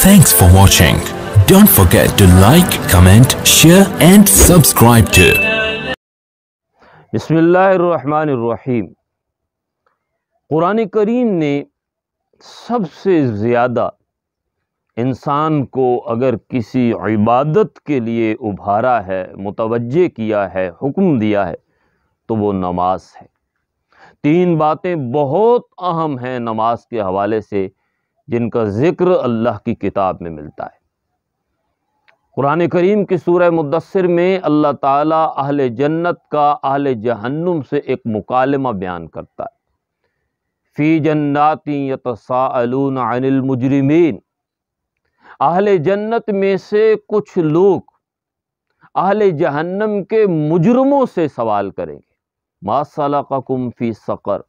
Thanks for watching. Don't forget to like, comment, share and subscribe to. बिस्मिल्लाहिर्रहमानिर्रहीम। कुरान करीम ने सबसे ज़्यादा इंसान को अगर किसी इबादत के लिए उभारा है, मुतवज्जे किया है, हुक्म दिया है, तो वो नमाज है। तीन बातें बहुत अहम हैं नमाज के हवाले से, जिनका ज़िक्र अल्लाह की किताब में मिलता है। कुरान करीम की सूरह मुद्दस्सिर में अल्लाह ताला अहले जन्नत का अहले जहन्नुम से एक मुकालमा बयान करता है। फ़ी जन्नातिन यतसाअलून अनिल मुजरिमीन, अहले जन्नत में से कुछ लोग अहले जहन्नम के मुजरमों से सवाल करेंगे, मा सलककुम फ़ी सक़र,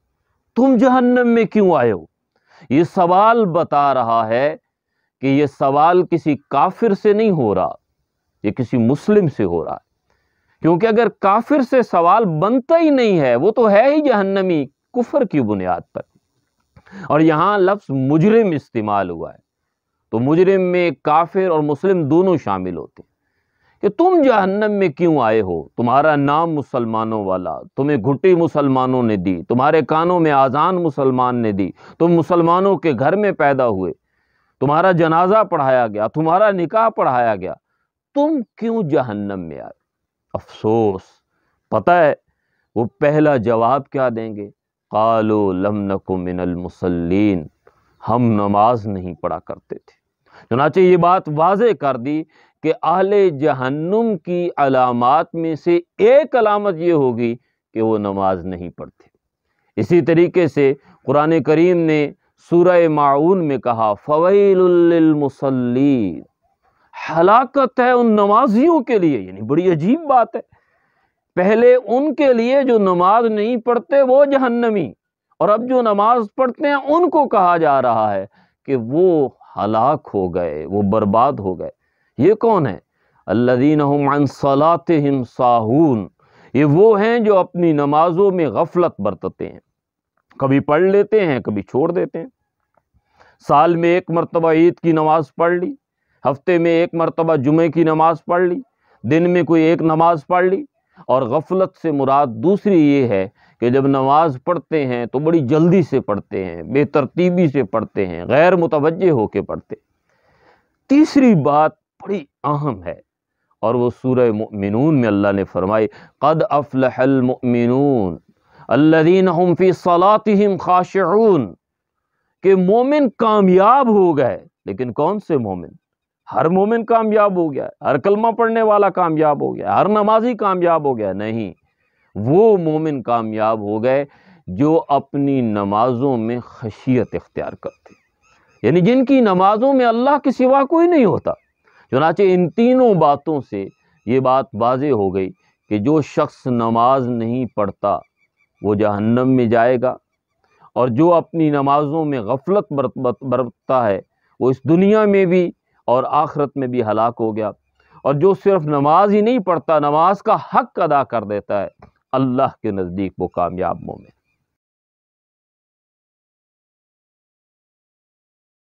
तुम जहन्नम में क्यों आए हो। ये सवाल बता रहा है कि ये सवाल किसी काफिर से नहीं हो रहा, ये किसी मुस्लिम से हो रहा है। क्योंकि अगर काफिर से सवाल बनता ही नहीं है, वो तो है ही जहन्नमी कुफर की बुनियाद पर। और यहाँ लफ्ज़ मुजरिम इस्तेमाल हुआ है, तो मुजरिम में काफिर और मुस्लिम दोनों शामिल होते हैं कि तुम जहन्नम में क्यों आए हो। तुम्हारा नाम मुसलमानों वाला, तुम्हें घुट्टी मुसलमानों ने दी, तुम्हारे कानों में आज़ान मुसलमान ने दी, तुम मुसलमानों के घर में पैदा हुए, तुम्हारा जनाजा पढ़ाया गया, तुम्हारा निकाह पढ़ाया गया, तुम क्यों जहन्नम में आए। अफसोस, पता है वो पहला जवाब क्या देंगे, क़ालू लम नकु मिनल मुसल्लीन, हम नमाज नहीं पढ़ा करते थे। चुनांचे ये बात वाज़े कर दी कि अहले जहन्नुम की अलामात में से एक अलामत ये होगी कि वो नमाज नहीं पढ़ते। इसी तरीके से कुरान करीम ने सूरह माऊन में कहा, फ़वैलुल लिल मुसल्लीन, हलाकत है उन नमाजियों के लिए। यानी बड़ी अजीब बात है, पहले उनके लिए जो नमाज नहीं पढ़ते वो जहन्नमी, और अब जो नमाज पढ़ते हैं उनको कहा जा रहा है कि वो हलाक हो गए, वो बर्बाद हो गए। ये कौन है, अल्लज़ीना हुम अन सलातिहिम साहून, ये वो हैं जो अपनी नमाजों में गफलत बरतते हैं, कभी पढ़ लेते हैं कभी छोड़ देते हैं। साल में एक मरतबा ईद की नमाज पढ़ ली, हफ्ते में एक मरतबा जुमे की नमाज पढ़ ली, दिन में कोई एक नमाज पढ़ ली। और गफलत से मुराद दूसरी ये है कि जब नमाज पढ़ते हैं तो बड़ी जल्दी से पढ़ते हैं, बेतरतीबी से पढ़ते हैं, गैर मुतवज्जे होके पढ़ते। तीसरी बात बड़ी अहम है, और वो सूरह मुमिनून में अल्लाह ने फरमाई, क़द अफ़लहल मुमिनून अल्लज़ीना हुम फ़ी सलातिहिम ख़ाशिऊन, कि मोमिन कामयाब हो गए। लेकिन कौन से मोमिन, हर मोमिन कामयाब हो गया, हर कलमा पढ़ने वाला कामयाब हो गया, हर नमाजी कामयाब हो गया, नहीं, वो मोमिन कामयाब हो गए जो अपनी नमाजों में खशियत इख्तियार करते, यानी जिनकी नमाजों में अल्लाह के सिवा कोई नहीं होता। चुनांचे इन तीनों बातों से ये बात वाज़े हो गई कि जो शख्स नमाज नहीं पढ़ता वो जहन्नम में जाएगा, और जो अपनी नमाजों में गफलत बरतता है वो इस दुनिया में भी और आखिरत में भी हलाक हो गया। और जो सिर्फ नमाज ही नहीं पढ़ता, नमाज का हक अदा कर देता है, अल्लाह के नज़दीक वो कामयाब मोमिन।